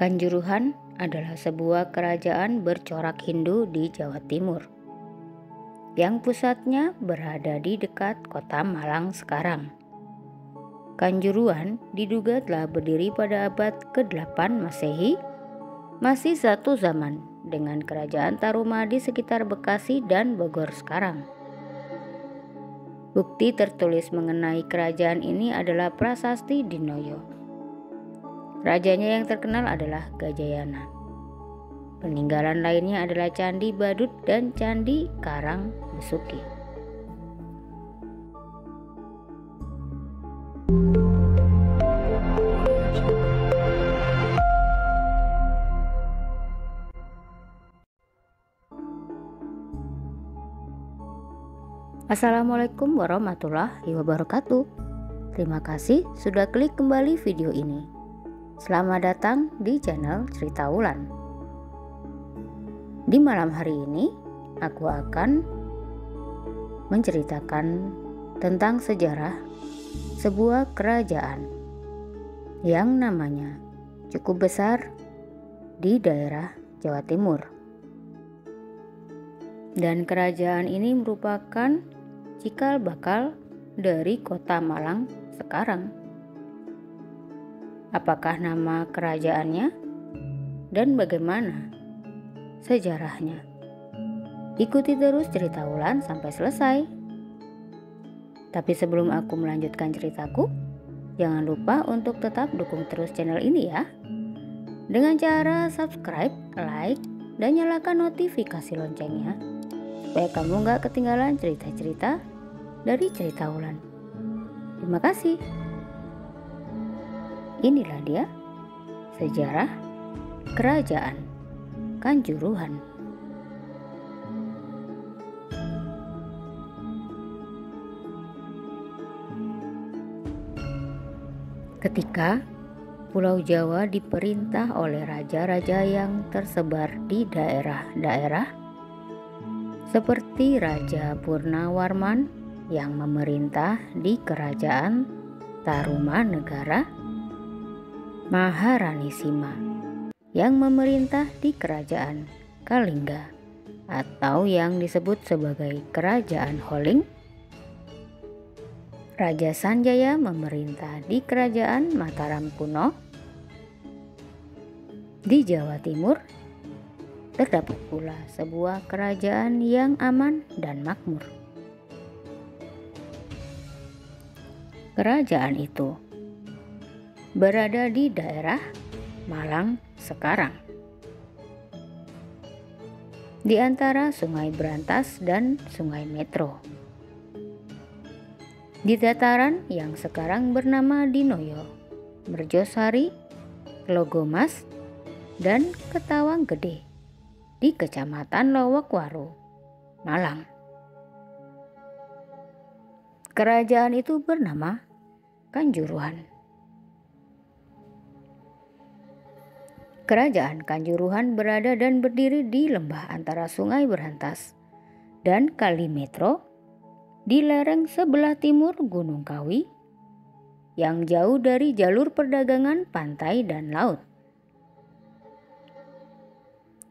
Kanjuruhan adalah sebuah kerajaan bercorak Hindu di Jawa Timur, yang pusatnya berada di dekat kota Malang sekarang. Kanjuruhan diduga telah berdiri pada abad ke-8 Masehi, masih satu zaman dengan kerajaan Taruma di sekitar Bekasi dan Bogor sekarang. Bukti tertulis mengenai kerajaan ini adalah Prasasti Dinoyo. Rajanya yang terkenal adalah Gajayana. Peninggalan lainnya adalah Candi Badut dan Candi Karang Besuki. Assalamualaikum warahmatullahi wabarakatuh. Terima kasih sudah klik kembali video ini. Selamat datang di channel Cerita Wulan. Di malam hari ini, aku akan menceritakan tentang sejarah sebuah kerajaan yang namanya cukup besar di daerah Jawa Timur. Dan kerajaan ini merupakan cikal bakal dari kota Malang sekarang. Apakah nama kerajaannya dan bagaimana sejarahnya? Ikuti terus Cerita Wulan sampai selesai. Tapi sebelum aku melanjutkan ceritaku, jangan lupa untuk tetap dukung terus channel ini ya, dengan cara subscribe, like, dan nyalakan notifikasi loncengnya, supaya kamu gak ketinggalan cerita-cerita dari Cerita Wulan. Terima kasih. Inilah dia sejarah kerajaan Kanjuruhan. Ketika Pulau Jawa diperintah oleh raja-raja yang tersebar di daerah-daerah, seperti Raja Purnawarman yang memerintah di Kerajaan Tarumanegara, Maharani Sima yang memerintah di Kerajaan Kalingga atau yang disebut sebagai Kerajaan Holling, Raja Sanjaya memerintah di Kerajaan Mataram kuno. Di Jawa Timur terdapat pula sebuah kerajaan yang aman dan makmur. Kerajaan itu berada di daerah Malang sekarang, di antara Sungai Berantas dan Sungai Metro, di dataran yang sekarang bernama Dinoyo, Merjosari, Logomas, dan Ketawang Gede di Kecamatan Lowokwaro, Malang. Kerajaan itu bernama Kanjuruhan. Kerajaan Kanjuruhan berada dan berdiri di lembah antara Sungai Berantas dan Kali Metro, di lereng sebelah timur Gunung Kawi, yang jauh dari jalur perdagangan pantai dan laut.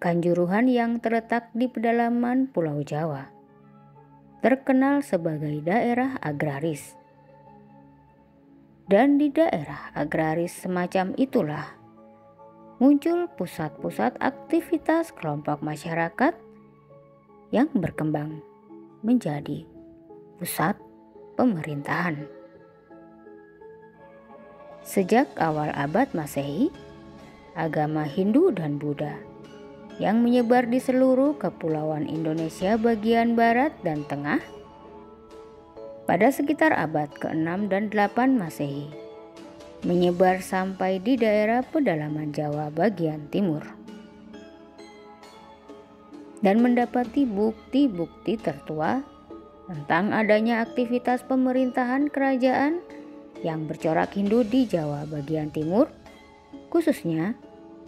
Kanjuruhan yang terletak di pedalaman Pulau Jawa terkenal sebagai daerah agraris. Dan di daerah agraris semacam itulah muncul pusat-pusat aktivitas kelompok masyarakat yang berkembang menjadi pusat pemerintahan. Sejak awal abad Masehi, agama Hindu dan Buddha yang menyebar di seluruh kepulauan Indonesia bagian barat dan tengah pada sekitar abad ke-6 dan 8 Masehi, menyebar sampai di daerah pedalaman Jawa bagian timur, dan mendapati bukti-bukti tertua tentang adanya aktivitas pemerintahan kerajaan yang bercorak Hindu di Jawa bagian timur, khususnya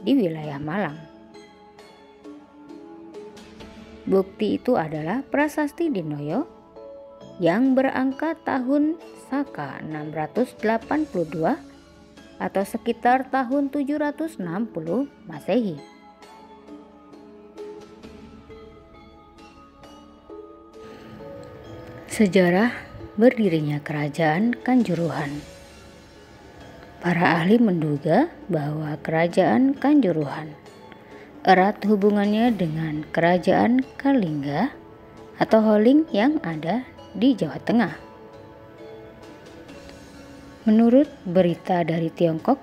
di wilayah Malang. Bukti itu adalah Prasasti Dinoyo yang berangka tahun Saka 682 atau sekitar tahun 760 Masehi. Sejarah berdirinya Kerajaan Kanjuruhan. Para ahli menduga bahwa Kerajaan Kanjuruhan erat hubungannya dengan Kerajaan Kalingga atau Holling yang ada di Jawa Tengah. Menurut berita dari Tiongkok,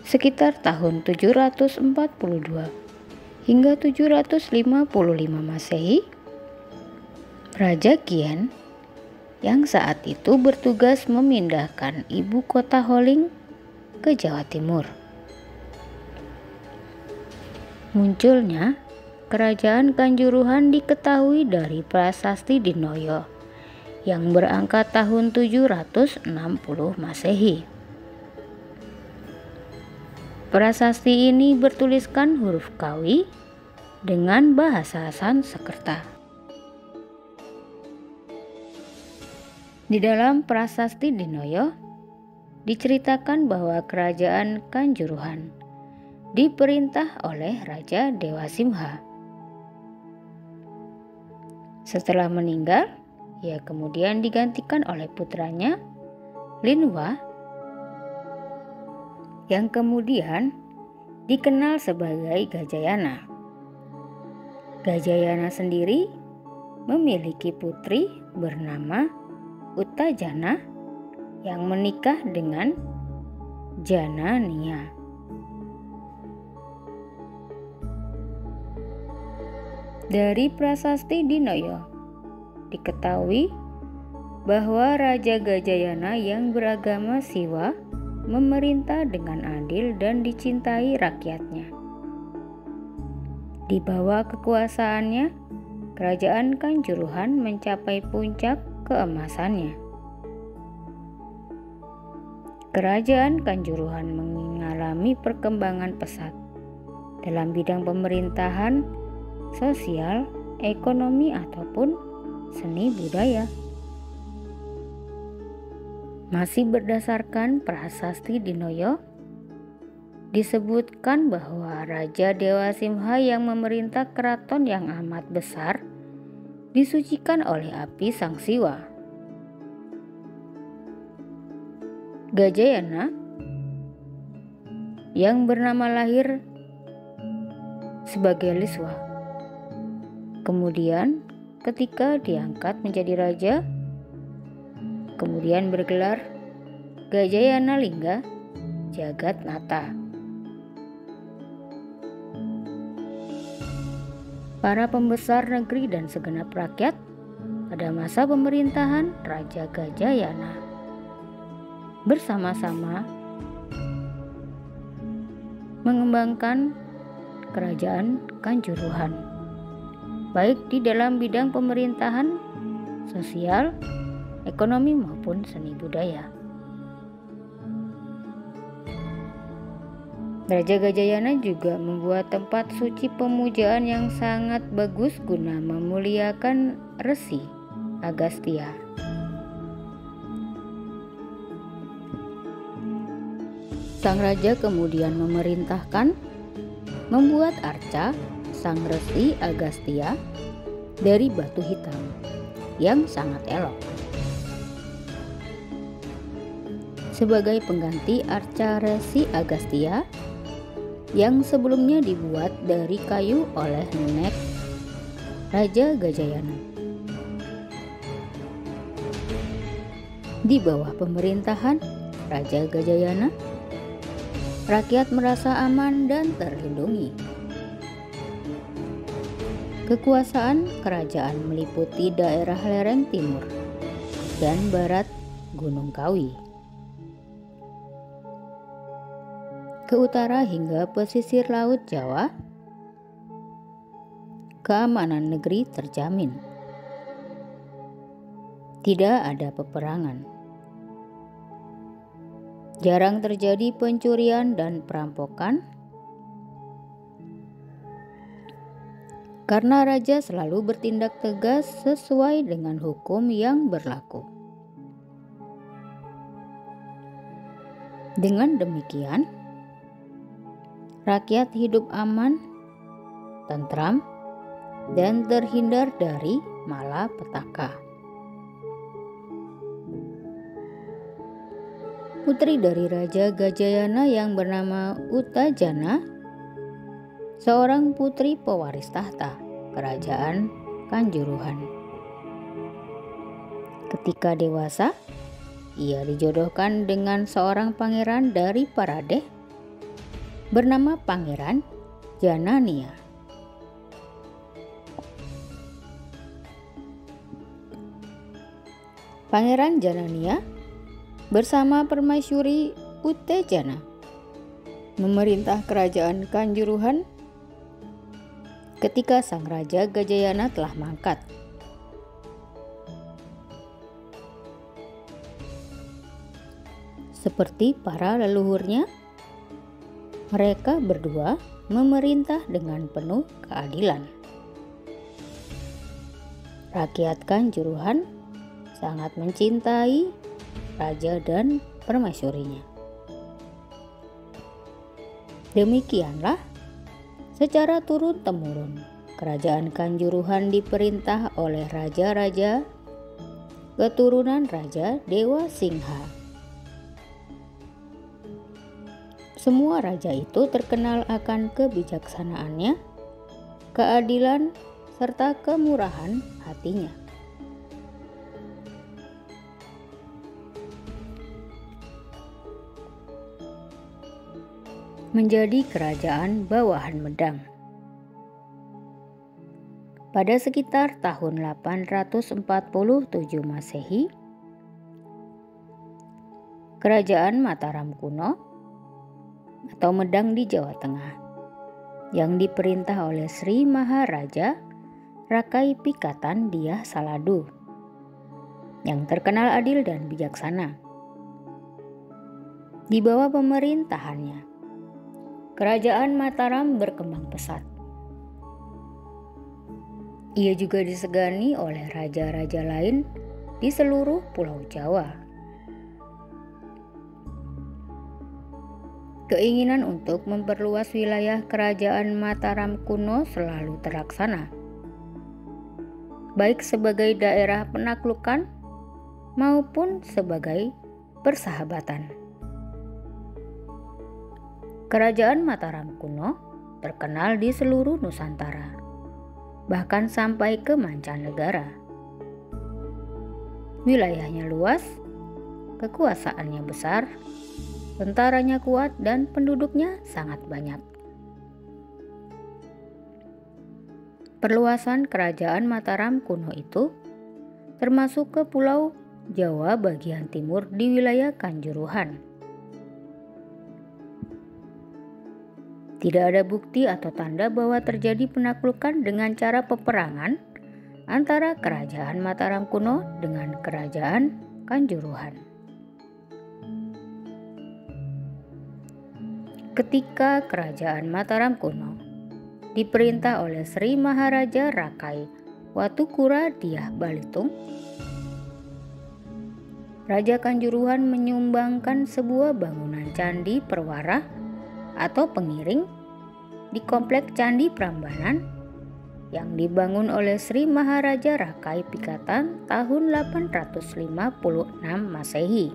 sekitar tahun 742 hingga 755 Masehi, Raja Qian yang saat itu bertugas memindahkan ibu kota Holling ke Jawa Timur. Munculnya Kerajaan Kanjuruhan diketahui dari prasasti Dinoyo yang berangka tahun 760 Masehi. Prasasti ini bertuliskan huruf Kawi dengan bahasa Sanskerta. Di dalam prasasti Dinoyo diceritakan bahwa Kerajaan Kanjuruhan diperintah oleh Raja Dewasimha. Setelah meninggal, ia kemudian digantikan oleh putranya Linwa yang kemudian dikenal sebagai Gajayana. Gajayana sendiri memiliki putri bernama Utajana yang menikah dengan Janania. Dari prasasti Dinoyo diketahui bahwa Raja Gajayana yang beragama Siwa memerintah dengan adil dan dicintai rakyatnya. Di bawah kekuasaannya, Kerajaan Kanjuruhan mencapai puncak keemasannya. Kerajaan Kanjuruhan mengalami perkembangan pesat dalam bidang pemerintahan, sosial, ekonomi, ataupun seni budaya. Masih berdasarkan prasasti Dinoyo, disebutkan bahwa Raja Dewasimha yang memerintah keraton yang amat besar disucikan oleh api Sang Siwa. Gajayana yang bernama lahir sebagai Liswa, kemudian ketika diangkat menjadi raja, kemudian bergelar Gajayana Lingga Jagatnata. Para pembesar negeri dan segenap rakyat pada masa pemerintahan Raja Gajayana bersama-sama mengembangkan Kerajaan Kanjuruhan, baik di dalam bidang pemerintahan, sosial, ekonomi maupun seni budaya. Raja Gajayana juga membuat tempat suci pemujaan yang sangat bagus guna memuliakan Resi Agastya. Sang raja kemudian memerintahkan membuat arca Sang Resi Agastya dari batu hitam yang sangat elok sebagai pengganti arca Resi Agastya yang sebelumnya dibuat dari kayu oleh nenek Raja Gajayana. Di bawah pemerintahan Raja Gajayana, rakyat merasa aman dan terlindungi. Kekuasaan kerajaan meliputi daerah lereng timur dan barat Gunung Kawi, ke utara hingga pesisir Laut Jawa. Keamanan negeri terjamin. Tidak ada peperangan. Jarang terjadi pencurian dan perampokan karena raja selalu bertindak tegas sesuai dengan hukum yang berlaku. Dengan demikian, rakyat hidup aman, tentram, dan terhindar dari malapetaka. Putri dari Raja Gajayana yang bernama Utajana, seorang putri pewaris tahta kerajaan Kanjuruhan. Ketika dewasa, ia dijodohkan dengan seorang pangeran dari Paradeh bernama Pangeran Janania. Pangeran Janania bersama Permaisuri Utejana memerintah kerajaan Kanjuruhan ketika sang Raja Gajayana telah mangkat. Seperti para leluhurnya, mereka berdua memerintah dengan penuh keadilan. Rakyat Kanjuruhan sangat mencintai raja dan permaisurinya. Demikianlah secara turun-temurun kerajaan Kanjuruhan diperintah oleh raja-raja keturunan Raja Dewa Singha. Semua raja itu terkenal akan kebijaksanaannya, keadilan, serta kemurahan hatinya. Menjadi kerajaan bawahan Medang. Pada sekitar tahun 847 Masehi, kerajaan Mataram kuno atau Medang di Jawa Tengah yang diperintah oleh Sri Maharaja Rakai Pikatan Dyah Saladu yang terkenal adil dan bijaksana. Di bawah pemerintahannya, kerajaan Mataram berkembang pesat. Ia juga disegani oleh raja-raja lain di seluruh Pulau Jawa. Keinginan untuk memperluas wilayah kerajaan Mataram kuno selalu terlaksana, baik sebagai daerah penaklukan maupun sebagai persahabatan. Kerajaan Mataram kuno terkenal di seluruh Nusantara, bahkan sampai ke mancanegara. Wilayahnya luas, kekuasaannya besar, tentaranya kuat, dan penduduknya sangat banyak. Perluasan kerajaan Mataram kuno itu termasuk ke Pulau Jawa bagian timur di wilayah Kanjuruhan. Tidak ada bukti atau tanda bahwa terjadi penaklukan dengan cara peperangan antara kerajaan Mataram kuno dengan kerajaan Kanjuruhan. Ketika kerajaan Mataram kuno diperintah oleh Sri Maharaja Rakai Watukura Dyah Balitung, Raja Kanjuruhan menyumbangkan sebuah bangunan candi perwara atau pengiring di komplek Candi Prambanan yang dibangun oleh Sri Maharaja Rakai Pikatan tahun 856 Masehi.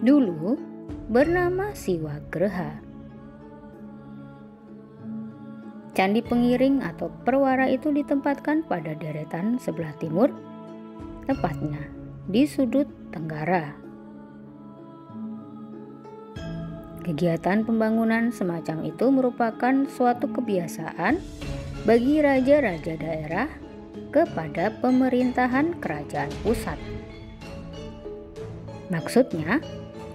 Dulu bernama Siwagreha. Candi pengiring atau perwara itu ditempatkan pada deretan sebelah timur, tepatnya di sudut tenggara. Kegiatan pembangunan semacam itu merupakan suatu kebiasaan bagi raja-raja daerah kepada pemerintahan kerajaan pusat. Maksudnya,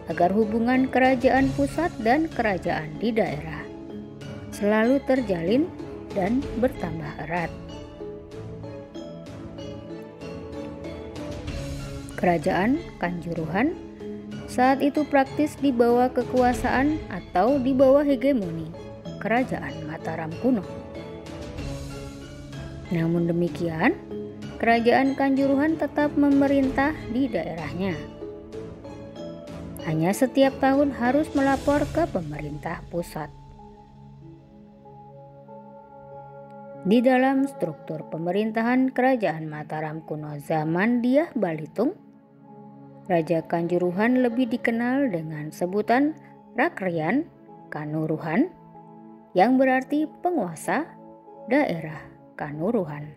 agar hubungan kerajaan pusat dan kerajaan di daerah selalu terjalin dan bertambah erat. Kerajaan Kanjuruhan saat itu praktis di bawah kekuasaan atau di bawah hegemoni kerajaan Mataram kuno. Namun demikian, kerajaan Kanjuruhan tetap memerintah di daerahnya. hanya setiap tahun harus melapor ke pemerintah pusat. Di dalam struktur pemerintahan Kerajaan Mataram kuno zaman Dyah Balitung, Raja Kanjuruhan lebih dikenal dengan sebutan Rakrian Kanuruhan, yang berarti penguasa daerah Kanuruhan.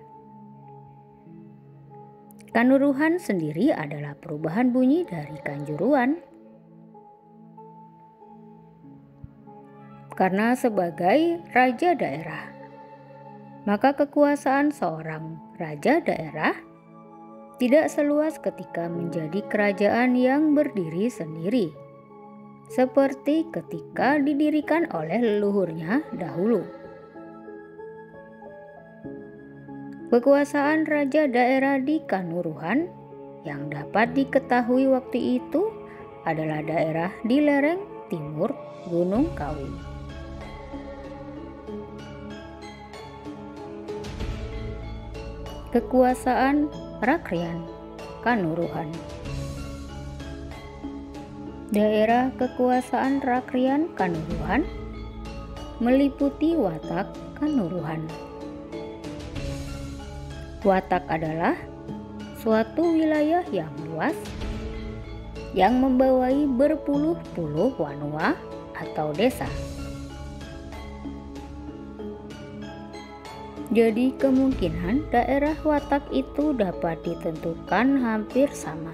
Kanuruhan sendiri adalah perubahan bunyi dari Kanjuruhan. Karena sebagai raja daerah, maka kekuasaan seorang raja daerah tidak seluas ketika menjadi kerajaan yang berdiri sendiri, seperti ketika didirikan oleh leluhurnya dahulu. Kekuasaan raja daerah di Kanuruhan yang dapat diketahui waktu itu adalah daerah di lereng timur Gunung Kawi. Kekuasaan Rakrian Kanuruhan. Daerah kekuasaan Rakrian Kanuruhan meliputi Watak Kanuruhan. Watak adalah suatu wilayah yang luas yang membawahi berpuluh-puluh wanua atau desa. Jadi kemungkinan daerah Watak itu dapat ditentukan hampir sama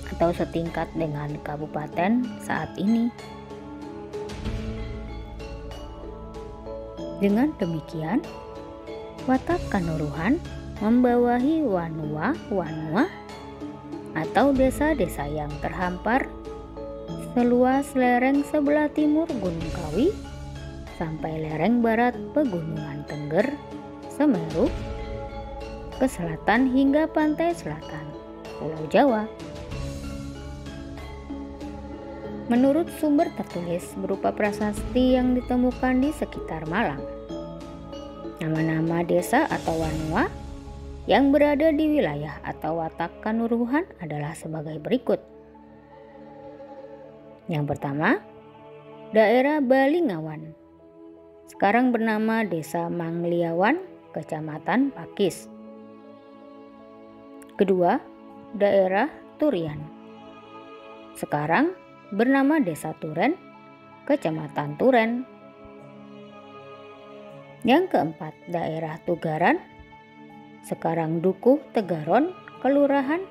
atau setingkat dengan kabupaten saat ini. Dengan demikian, Watak Kanuruhan membawahi wanua-wanua atau desa-desa yang terhampar seluas lereng sebelah timur Gunung Kawi sampai lereng barat Pegunungan Tengger, Semeru, ke selatan hingga pantai selatan Pulau Jawa. Menurut sumber tertulis berupa prasasti yang ditemukan di sekitar Malang, nama-nama desa atau wanua yang berada di wilayah atau Watak Kanuruhan adalah sebagai berikut. Yang pertama, daerah Balingawan, sekarang bernama Desa Mangliawan, Kecamatan Pakis. Kedua, daerah Turian, sekarang bernama Desa Turen, Kecamatan Turen. Yang keempat, daerah Tugaran, sekarang Dukuh Tegaron, Kelurahan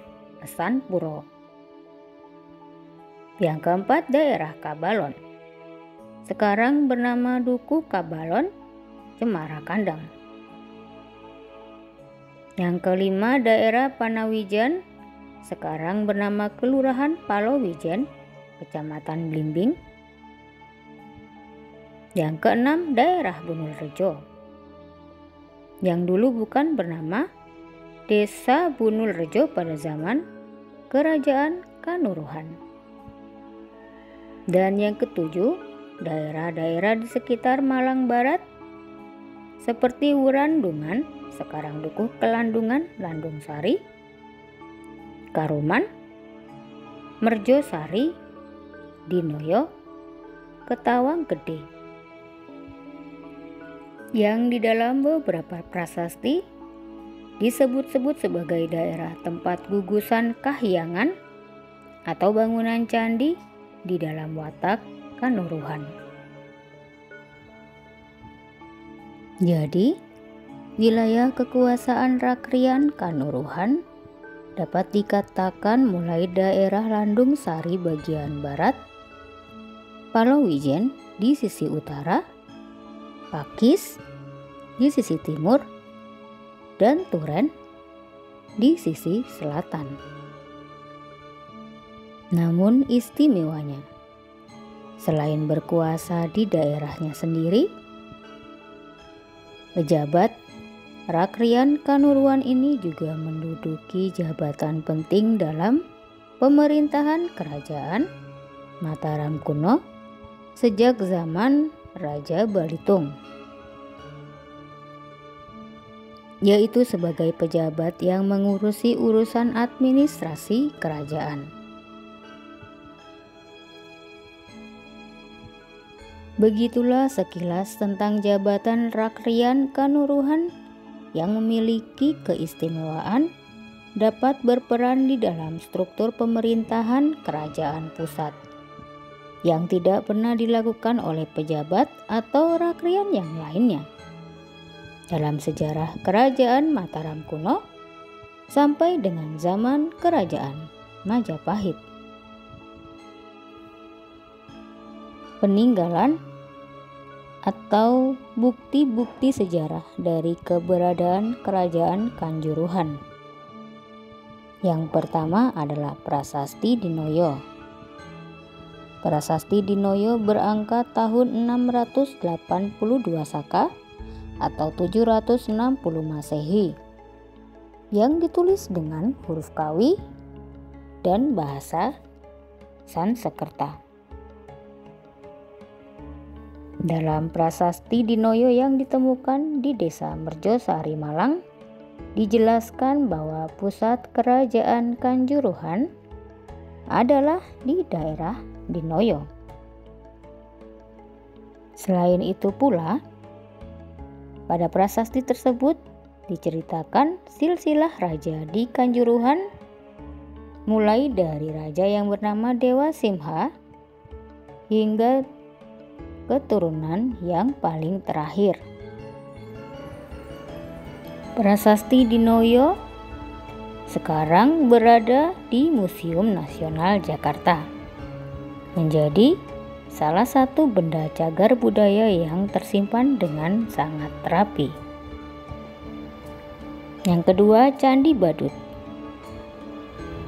Esan Puro. Yang keempat, daerah Kabalon, sekarang bernama Dukuh Kabalon, Cemara Kandang. Yang kelima, daerah Panawijan, sekarang bernama Kelurahan Palowijen, Kecamatan Blimbing. Yang keenam, daerah Bunulrejo, yang dulu bukan bernama Desa Bunulrejo pada zaman Kerajaan Kanuruhan. Dan yang ketujuh, daerah-daerah di sekitar Malang Barat seperti Wurandungan, sekarang Dukuh Kelandungan, Landung Sari, Karuman, Merjosari, Dinoyo, Ketawang Gede, yang di dalam beberapa prasasti disebut-sebut sebagai daerah tempat gugusan kahyangan atau bangunan candi di dalam Watak Kanuruhan. Jadi, wilayah kekuasaan Rakrian Kanuruhan dapat dikatakan mulai daerah Landung Sari bagian barat, Palowijen di sisi utara, Pakis di sisi timur, dan Turen di sisi selatan. Namun istimewanya, selain berkuasa di daerahnya sendiri, pejabat Rakrian Kanuruhan ini juga menduduki jabatan penting dalam pemerintahan Kerajaan Mataram kuno sejak zaman Raja Balitung, yaitu sebagai pejabat yang mengurusi urusan administrasi kerajaan. Begitulah sekilas tentang jabatan Rakrian Kanuruhan yang memiliki keistimewaan dapat berperan di dalam struktur pemerintahan kerajaan pusat yang tidak pernah dilakukan oleh pejabat atau Rakrian yang lainnya. Dalam sejarah kerajaan Mataram kuno sampai dengan zaman kerajaan Majapahit. Peninggalan atau bukti-bukti sejarah dari keberadaan kerajaan Kanjuruhan. Yang pertama adalah Prasasti Dinoyo. Prasasti Dinoyo berangka tahun 682 Saka atau 760 Masehi yang ditulis dengan huruf Kawi dan bahasa Sanskerta. Dalam Prasasti Dinoyo yang ditemukan di Desa Merjosari Malang, dijelaskan bahwa pusat kerajaan Kanjuruhan adalah di daerah Dinoyo. Selain itu pula, pada prasasti tersebut diceritakan silsilah raja di Kanjuruhan, mulai dari raja yang bernama Dewa Simha hingga keturunan yang paling terakhir. Prasasti Dinoyo sekarang berada di Museum Nasional Jakarta, menjadi salah satu benda cagar budaya yang tersimpan dengan sangat rapi. Yang kedua, Candi Badut.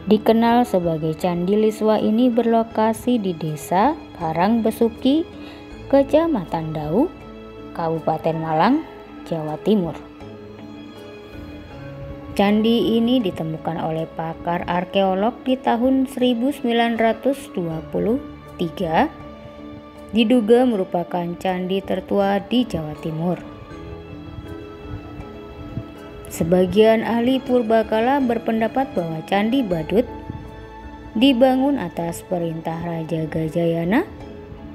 Dikenal sebagai Candi Liswa ini berlokasi di Desa Karangbesuki, Kecamatan Dau, Kabupaten Malang, Jawa Timur. Candi ini ditemukan oleh pakar arkeolog di tahun 1923, diduga merupakan candi tertua di Jawa Timur. Sebagian ahli purbakala berpendapat bahwa Candi Badut dibangun atas perintah Raja Gajayana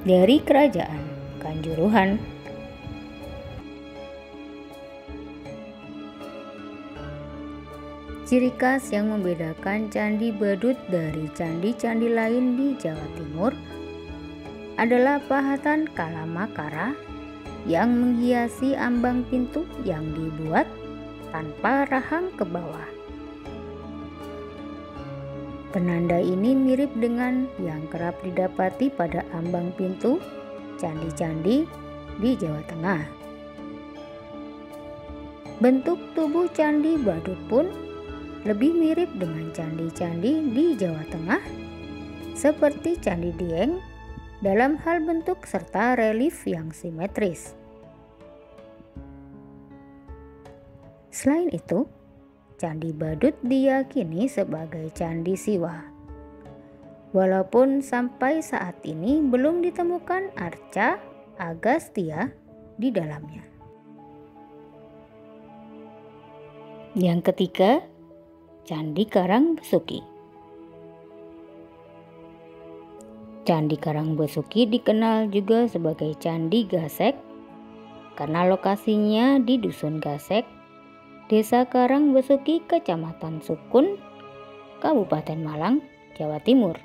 dari kerajaan Kanjuruhan. Ciri khas yang membedakan Candi Badut dari candi-candi lain di Jawa Timur adalah pahatan kalamakara yang menghiasi ambang pintu yang dibuat tanpa rahang ke bawah. Penanda ini mirip dengan yang kerap didapati pada ambang pintu candi-candi di Jawa Tengah. Bentuk tubuh Candi Badut pun lebih mirip dengan candi-candi di Jawa Tengah, seperti Candi Dieng dalam hal bentuk serta relief yang simetris. Selain itu, Candi Badut diyakini sebagai Candi Siwa. Walaupun sampai saat ini belum ditemukan arca Agastya di dalamnya. Yang ketiga, Candi Karangbesuki. Candi Karangbesuki dikenal juga sebagai Candi Gasek karena lokasinya di Dusun Gasek, Desa Karangbesuki, Kecamatan Sukun, Kabupaten Malang, Jawa Timur.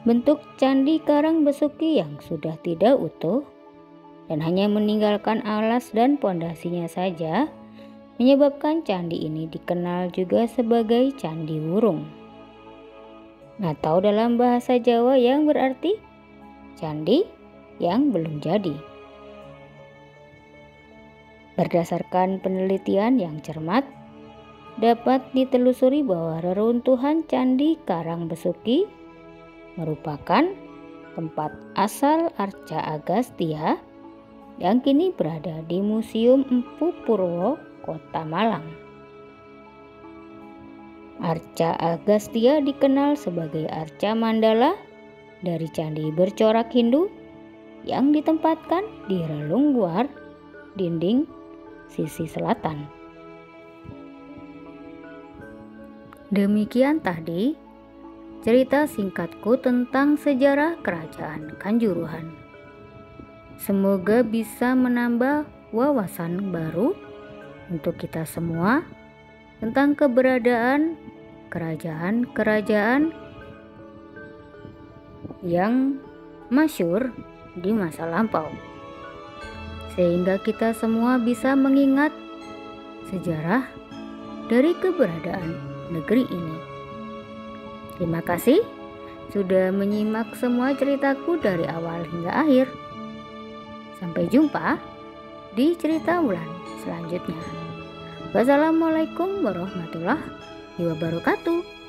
Bentuk Candi Karangbesuki yang sudah tidak utuh dan hanya meninggalkan alas dan pondasinya saja menyebabkan candi ini dikenal juga sebagai Candi Wurung, atau dalam bahasa Jawa yang berarti candi yang belum jadi. Berdasarkan penelitian yang cermat, dapat ditelusuri bahwa reruntuhan Candi Karangbesuki merupakan tempat asal arca Agastya yang kini berada di Museum Empu Purwo, Kota Malang. Arca Agastya dikenal sebagai arca mandala dari candi bercorak Hindu yang ditempatkan di relung luar dinding sisi selatan. Demikian tadi cerita singkatku tentang sejarah Kerajaan Kanjuruhan. Semoga bisa menambah wawasan baru untuk kita semua tentang keberadaan kerajaan-kerajaan yang masyhur di masa lampau, sehingga kita semua bisa mengingat sejarah dari keberadaan negeri ini. Terima kasih sudah menyimak semua ceritaku dari awal hingga akhir. Sampai jumpa di cerita Wulan selanjutnya. Wassalamualaikum warahmatullahi wabarakatuh.